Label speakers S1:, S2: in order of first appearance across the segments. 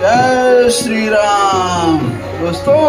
S1: जय श्री राम। दोस्तों,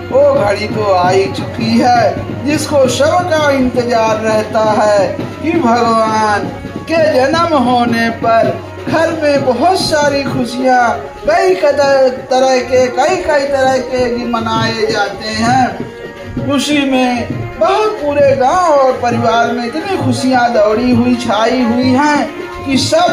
S1: वो घड़ी तो आ ही चुकी है जिसको सबका इंतजार रहता है कि भगवान के जन्म होने पर घर में बहुत सारी खुशियाँ कई तरह के मनाए जाते हैं। खुशी में बहुत पूरे गांव और परिवार में इतनी खुशियाँ दौड़ी हुई छाई हुई हैं कि सब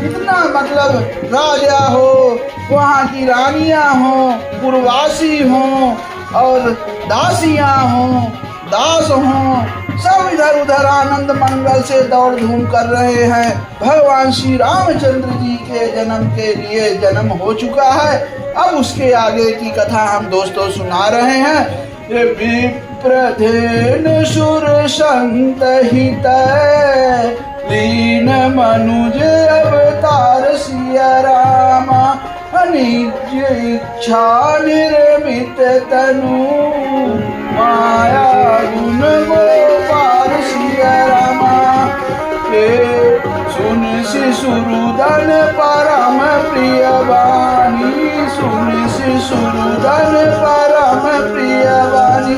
S1: इतना मतलब राजा हो, वहाँ की रानियाँ हों, पुरवासी हों और दासियाँ हों, दास हों, सब इधर उधर आनंद मंगल से दौड़ धूम कर रहे हैं। भगवान श्री रामचंद्र जी के जन्म के लिए जन्म हो चुका है। अब उसके आगे की कथा हम दोस्तों सुना रहे हैं। विप्रधेनु सुर संत हित लीन मनुज अवतार सिया रामा अनिज इच्छा निर्मित तनु माया गुण गोपाल सिया रामा के सुन शिशुरुदन परम प्रिय वाणी सुन शिशुरुदन परम प्रिय वाणी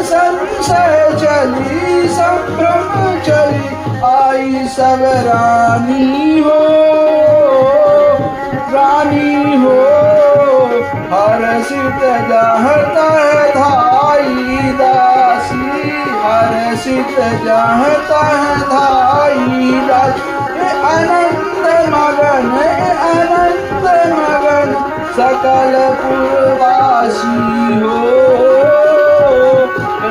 S1: संशय चली संभ्रम चली आई सब रानी हो हर्षित जहता है धाई दासी हर्षित जहता है धाई दासी अनंत मगन सकल पुरवासी हो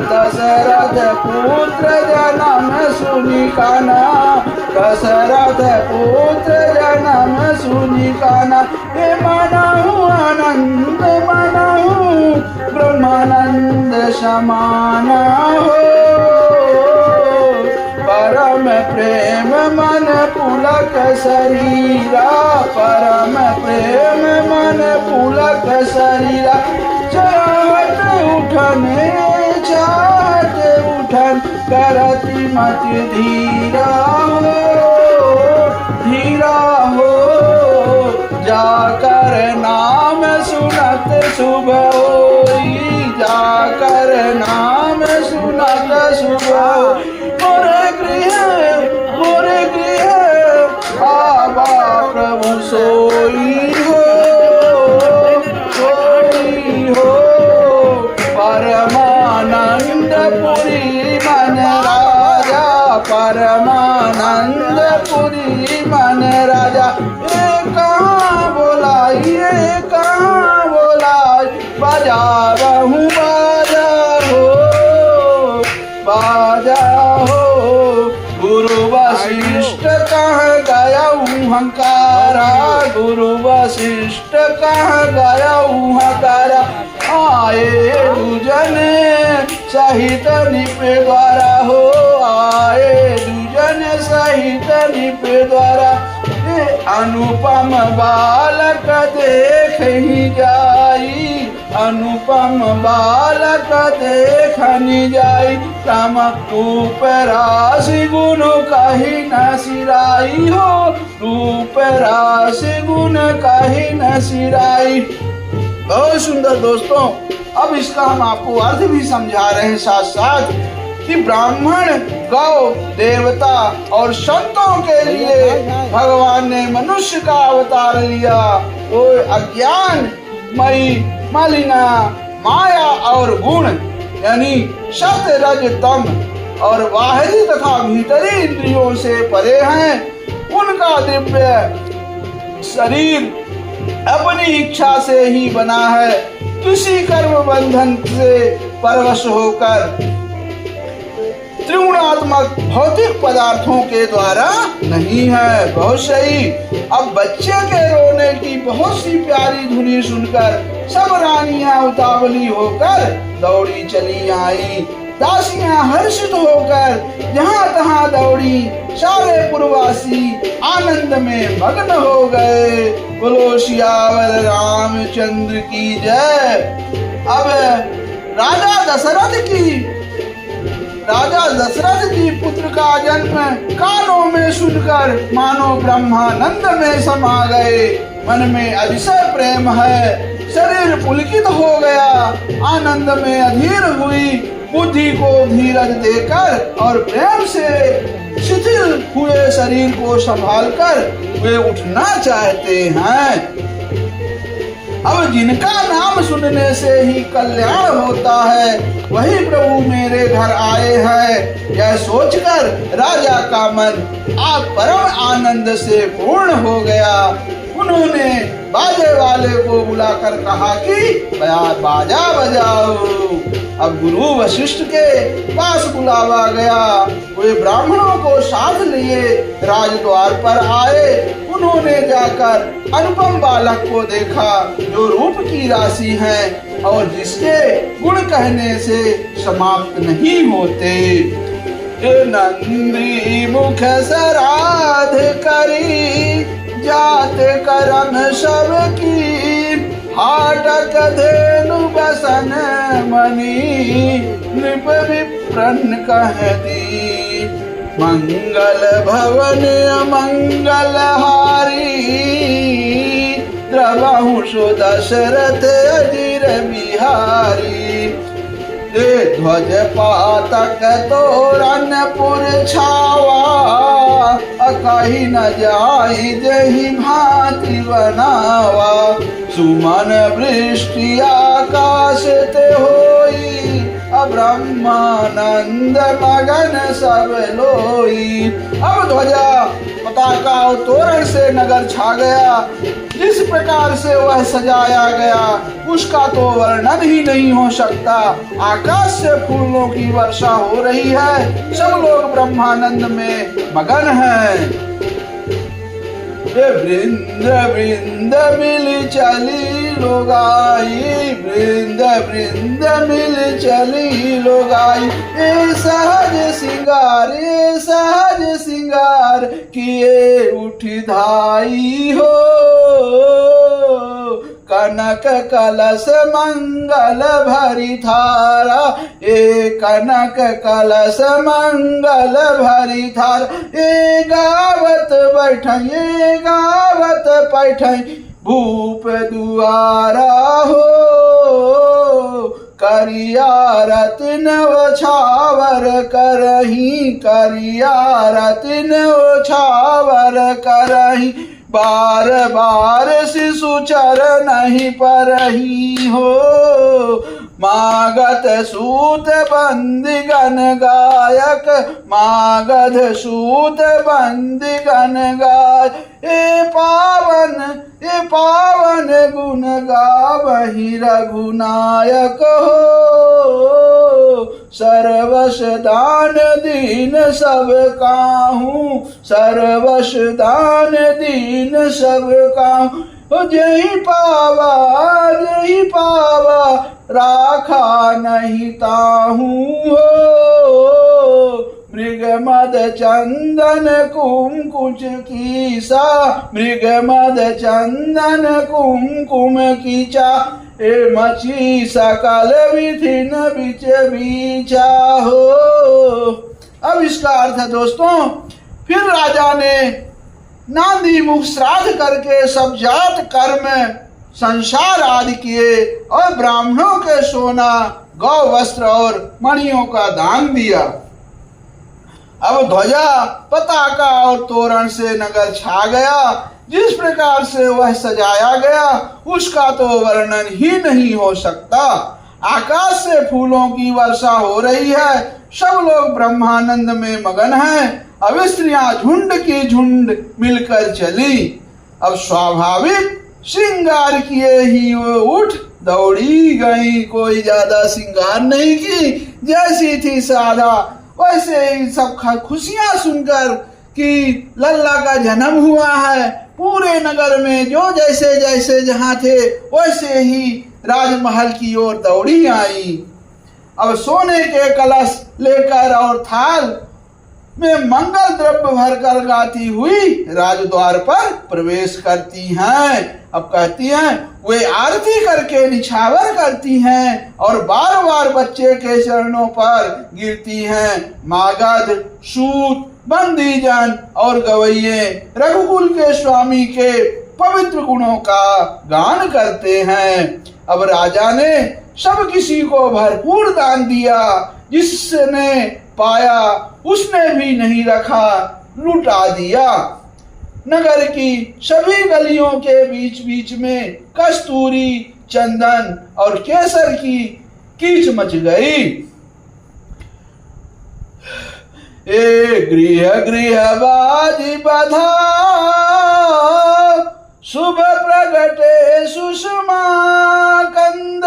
S1: दशरथ पुत्र जन्म सुनि काना दशरथ पुत्र जन्म सुनि काना हे मनहु आनंद मनहु ब्रह्मानंद समाना हो परम प्रेम मन पुलक शरीरा परम प्रेम मन पुलक शरीरा चाहत उठन करति मति धीरा हो जाकर नाम सुनत शुभ होई जाकर नाम सुनत शुभ मोरे गृह आवा प्रभु सोई हो परमानंद पुरी मन राजा परमानंद पुरी मन राजा ये कहाँ बोलाई बजावहूँ बाजा हो गुरु वशिष्ठ कह गया हंकारा गुरु वशिष्ठ कह गया हंकारा आए दुजन सहित निप द्वारा हो आए दुजन सहित निप द्वारा अनुपम बालक देख ही जाई अनुपम बालक देखनी जाई राम रूप राशि गुण कही न सिराई हो रूप राशि गुण कही न सिराई। बहुत सुंदर दोस्तों, अब इसका हम आपको अर्थ भी समझा रहे हैं साथ साथ कि ब्राह्मण गौ देवता और संतों के लिए भगवान ने मनुष्य का अवतार लिया। वो अज्ञान मई मलिना माया और गुण यानी सत्य रज तम और बाहरी तथा भीतरी इंद्रियों से परे हैं। उनका दिव्य शरीर अपनी इच्छा से ही बना है, किसी कर्म बंधन से परवश होकर त्रिगुणात्मक भौतिक पदार्थों के द्वारा नहीं है। बहुत सही। अब बच्चे के रोने की बहुत सी प्यारी धुनी सुनकर सब रानियां उतावली होकर दौड़ी चली आई। दासियां हर्षित होकर जहां तहां दौड़ी। सारे पुरवासी आनंद में मग्न हो गए। बोलो सियावर रामचंद्र की जय। अब राजा दशरथ की पुत्र का जन्म कानों में सुनकर मानो ब्रह्मानंद में समा गए। मन में अतिशय प्रेम है। शरीर पुलकित हो गया, आनंद में अधीर हुई, बुद्धि को धीरज देकर और प्रेम से शिथिल हुए शरीर को संभालकर वे उठना चाहते हैं। अब जिनका नाम सुनने से ही कल्याण होता है, वही प्रभु मेरे घर आए हैं, यह सोचकर राजा का मन आप परम आनंद से पूर्ण हो गया। उन्होंने बाजे वाले को बुलाकर कहा कि बाजा बजाओ। अब गुरु वशिष्ठ के पास बुलावा गया। वे ब्राह्मणों को साथ लिए राजद्वार पर आए। उन्होंने जाकर अनुपम बालक को देखा, जो रूप की राशि है और जिसके गुण कहने से समाप्त नहीं होते। नंदी मुख सराध करी, जात करम सबकी, हाटक धेनु बसन मणि, नृप विप्रन कह दी। मंगल भवन अमंगल हारी, द्रवहु सुदशरथ अजिर बिहारी। ध्वज पातक तोरण पुर छावा, अकहि न जाई जहि भांति बनावा। सुमन वृष्टि आकाश ते होई, ब्रह्मानंद मगन सब लोई। अब ध्वजा पताका और तोरण से नगर छा गया। जिस प्रकार से वह सजाया गया उसका तो वर्णन ही नहीं हो सकता। आकाश से फूलों की वर्षा हो रही है, सब लोग ब्रह्मानंद में मगन हैं। वृंद वृंद मिल चली लोगाई, वृंद वृंद मिल चली लोगाई। ए सहज सिंगार, ए सहज सिंगार, किए उठी धाई हो। कनक कलश मंगल भरी थारा, ए कनक कलश मंगल भरी थारा। ए गावत बैठई, ए गावत बैठई, भूप दुआरा हो। करिया रत्न छावर करही, करिया रत्न छावर करही। बार बार शिशु चरण परही हो। मागध सूत बंदिगन गायक, मागध सूत बंदिगन गाय। ए पावन गुण गावहि रघुनायक हो। सर्वश दान दीन सब काहू, सर्वश दान दीन सब काहू। जही पावा राखा नहीं ताहू हो। मृग मद चंदन कुमकुच कीसा, मृग मद चंदन कुमकुम कीचा। ए मची सकल विधिन बिच बीचा हो। अब इसका अर्थ है दोस्तों, फिर राजा ने नांदी मुख श्राद्ध करके सब जात कर्म संसार आदि किए और ब्राह्मणों के सोना गौ वस्त्र और मणियों का दान दिया। अब ध्वजा पताका और तोरण से नगर छा गया। जिस प्रकार से वह सजाया गया उसका तो वर्णन ही नहीं हो सकता। आकाश से फूलों की वर्षा हो रही है, सब लोग ब्रह्मानंद में मगन हैं। अब स्त्रियां झुंड की झुंड मिलकर चली। अब स्वाभाविक श्रृंगार किए ही वो उठ दौड़ी गई। कोई ज्यादा श्रृंगार नहीं की, जैसी थी सादा वैसे ही सब खुशियां सुनकर कि लल्ला का जन्म हुआ है। पूरे नगर में जो जैसे जैसे जहां थे वैसे ही राजमहल की ओर दौड़ी आई। अब सोने के कलश लेकर और थाल में मंगल द्रव्य भरकर गाती हुई राजद्वार पर प्रवेश करती हैं। अब कहती हैं वे आरती करके निछावर करती हैं और बार बार बच्चे के चरणों पर गिरती हैं। मागध, सूत, बंदीजन और गवैये रघुकुल के स्वामी के पवित्र गुणों का गान करते हैं। अब राजा ने सब किसी को भरपूर दान दिया, जिसने पाया उसने भी नहीं रखा, लुटा दिया। नगर की सभी गलियों के बीच बीच में कस्तूरी, चंदन और केसर की कीच मच गई। गृह गृह बाजी बधा, शुभ प्रगटे सुषमा कंद,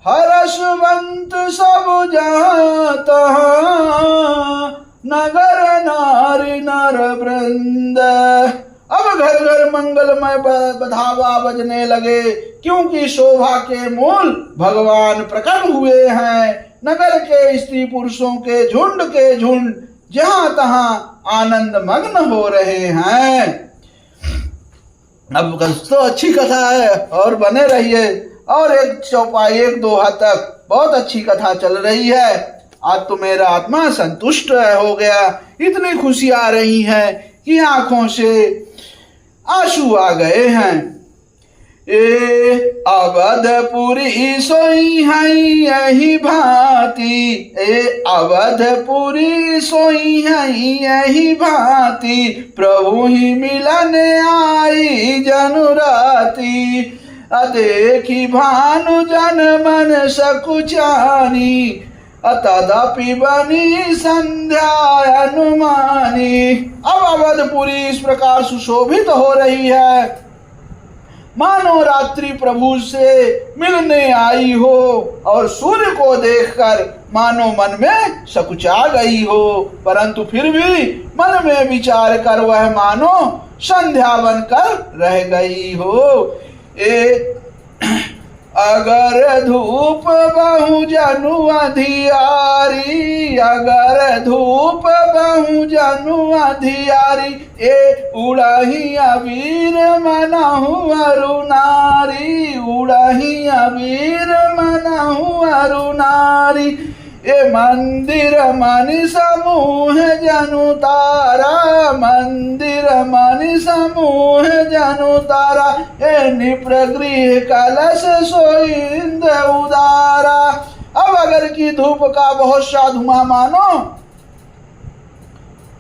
S1: हर्षवंत सब जहाँ तहाँ, नगर नारी नर वृंद। अब घर घर मंगलमय बधावा बजने लगे, क्योंकि शोभा के मूल भगवान प्रकट हुए हैं। नगर के स्त्री पुरुषों के झुंड जहां तहां आनंद मग्न हो रहे हैं। अब तो अच्छी कथा है और बने रहिए, और एक चौपाई एक दोहा तक बहुत अच्छी कथा चल रही है। आज तो मेरा आत्मा संतुष्ट हो गया, इतनी खुशी आ रही है कि आंखों से आंसू आ गए हैं। अवधपुरी सोई है यही भांति, अवधपुरी सोई है यही भांति, प्रभु ही मिलन आई जनुराती, देखी भानु जन मन सकुचानी, तदपि बनी संध्या अनुमानी। अब अवधपुरी इस प्रकार सुशोभित हो रही है, मानो रात्रि प्रभु से मिलने आई हो, और सूर्य को देखकर मानो मन में सकुचा गई हो, परंतु फिर भी मन में विचार कर वह मानो संध्या बनकर रह गई हो। अगर धूप बहु जनु अधियारी, अगर धूप बहु जनु अधियारी, उड़ही अबीर मनहु अरुनारी, उड़ही अबीर मनहु अरुनारी, मंदिर मणि समूह जनु तारा, मंदिर मणि समूह जनु तारा, निप्रगृह कलश सोई इंद्र उदारा। अब अगर की धूप का बहुत सा धुआं मानो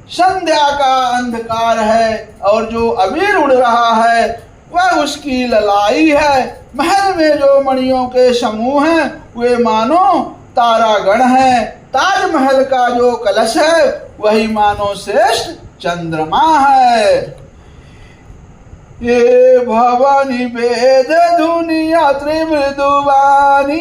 S1: संध्या का अंधकार है, और जो अबीर उड़ रहा है वह उसकी ललाई है। महल में जो मणियों के समूह हैं वे मानो तारागण है। ताजमहल का जो कलश है वही मानो श्रेष्ठ चंद्रमा है। ये भवानी वेद धुनिया त्रिमृदुवानी,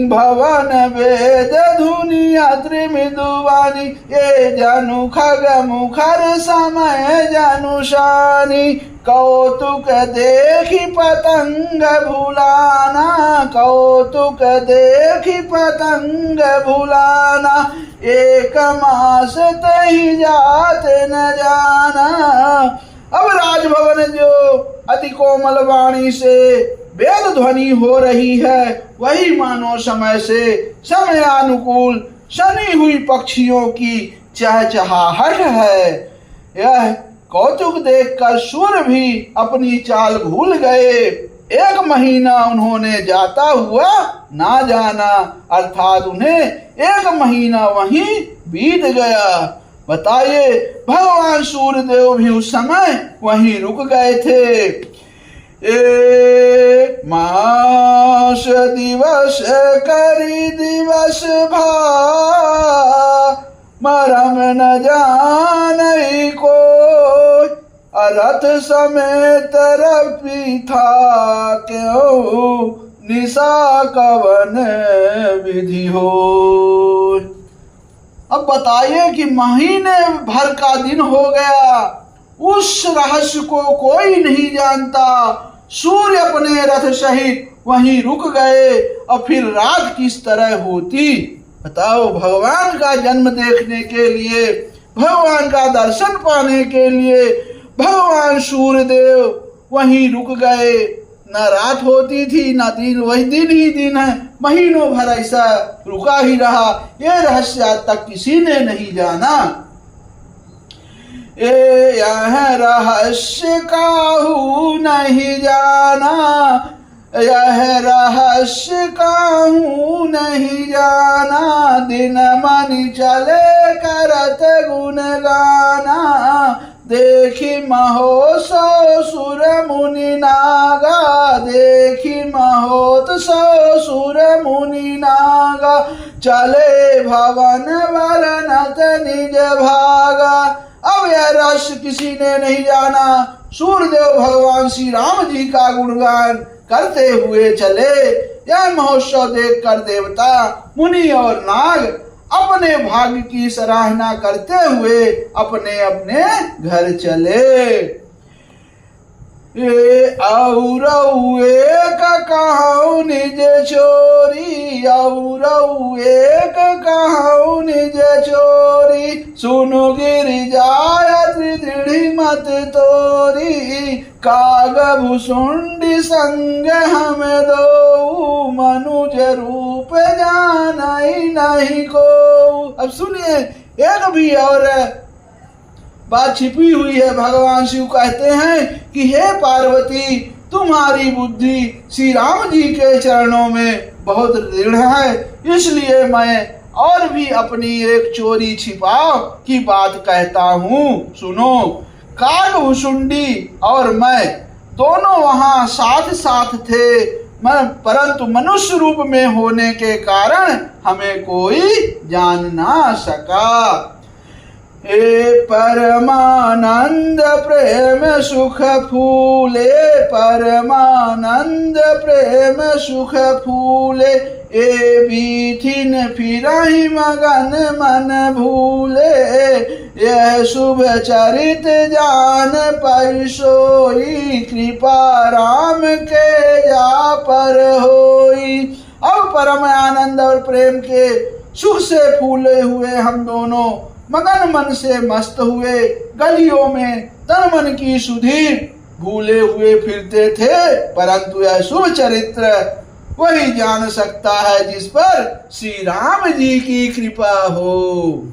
S1: भवन वेद धुनिया त्रिमृदुवानी, ये जनु खग मुखर समय जनुषानी, कौतुक देखी पतंग भुलाना, कौतुक देखी पतंग भुलाना, एक मास तही जात न जाना। अब राजभवन जो अति कोमल वाणी से वेद ध्वनि हो रही है वही मानो समय से समयानुकूल सनी हुई पक्षियों की चहचहाहट है। यह कौतुक देखकर सूर्य भी अपनी चाल भूल गए। एक महीना उन्होंने जाता हुआ ना जाना, अर्थात उन्हें एक महीना वहीं बीत गया। बताइए, भगवान सूर्यदेव भी उस समय वहीं रुक गए थे। मास दिवस करी दिवस भा, मरम न जानई को, रथ समेत रपी था क्यों, निशा कवन विधि हो। अब बताइए कि महीने भर का दिन हो गया, उस रहस्य को कोई नहीं जानता। सूर्य अपने रथ सहित वहीं रुक गए और फिर रात किस तरह होती। बताओ, भगवान का जन्म देखने के लिए, भगवान का दर्शन पाने के लिए भगवान सूर्यदेव वहीं रुक गए। न रात होती थी न दिन, वही दिन ही दिन है। महीनों भर ऐसा रुका ही रहा। ये रहस्य आज तक किसी ने नहीं जाना। यह रहस्य काहू नहीं जाना, यह रहस्य काहू नहीं जाना, दिन मन चले करत गुण गाना, देखी महोत्सव सुर मुनि नागा, देखी महोत्सव सुर मुनि नागा, चले भवन वरनत निज भागा। अब यह रहस्य किसी ने नहीं जाना। सूर्यदेव भगवान श्री राम जी का गुणगान करते हुए चले। यह महोत्सव देखकर देवता मुनि और नाग अपने भाग्य की सराहना करते हुए अपने अपने घर चले। और एक कहूँ निज चोरी, और एक कहूँ निज चोरी, सुनु गिर जाय त्रिदृढ़ मत तोरी, काग भुसुंडी संग हम दो, मनुज रूप जानई नहीं को। अब सुनिए, एक भी और बात छिपी हुई है। भगवान शिव कहते हैं कि हे पार्वती, तुम्हारी बुद्धि श्री राम जी के चरणों में बहुत दृढ़ है, इसलिए मैं और भी अपनी एक चोरी छिपाओ की बात कहता हूँ। सुनो, काग भुसुंडी और मैं दोनों वहां साथ साथ थे, परंतु मनुष्य रूप में होने के कारण हमें कोई जान ना सका। परमानंद प्रेम सुख फूले, परमानंद प्रेम सुख फूले, ए बीथिन फिरहि मगन मन भूले, यह शुभ चरित जान पै सोई, कृपा राम के जा पर होई। अब परम आनंद और प्रेम के सुख से फूले हुए हम दोनों मगन मन से मस्त हुए गलियों में तन मन की सुधि भूले हुए फिरते थे, परंतु यह शुभ चरित्र वही जान सकता है जिस पर श्री राम जी की कृपा हो।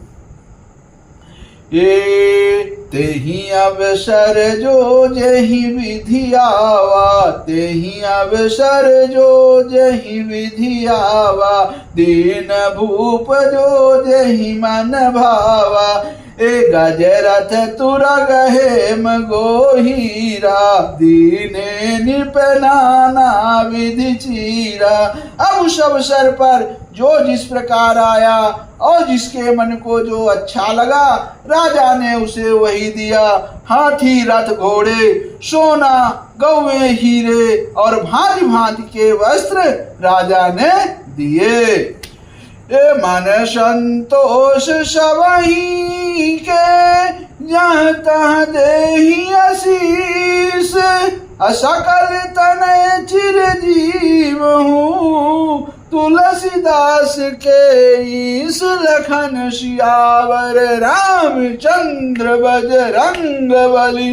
S1: ये तेहि अवसर जो जहि विधि आवा, तेहि अवसर जो जहि विधि आवा, दीन भूप जो जहि मन भावा, ए गजरथ तुरग हेम गोहीरा, दीने निपनाना विधि चीरा। अब उस अवसर पर जो जिस प्रकार आया और जिसके मन को जो अच्छा लगा, राजा ने उसे वही दिया। हाथी, रथ, घोड़े, सोना, गौवे, हीरे और भांति भांति के वस्त्र राजा ने दिए। मन संतोष सबही के जहाँ तहाँ देहि आशीष, सकल तनय चिरजीव हूँ, तुलसीदास के ईश, लखन सियावर रामचंद्र बजरंग बली,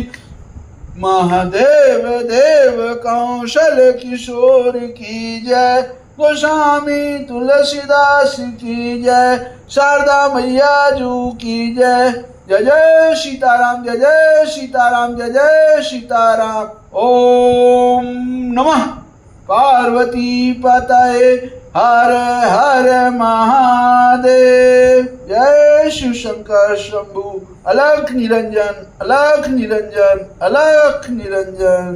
S1: महादेव देव कौशल किशोर की जय, गोस्वामी तुलसीदास की जय, शारदा मैया जू की जय। जय जय सीताराम, जय जय सीताराम, जय जय सीताराम। ओम नमः पार्वती पतये, हर हर महादेव। जय शिव शंकर शंभु। अलख निरंजन, अलख निरंजन, अलख निरंजन।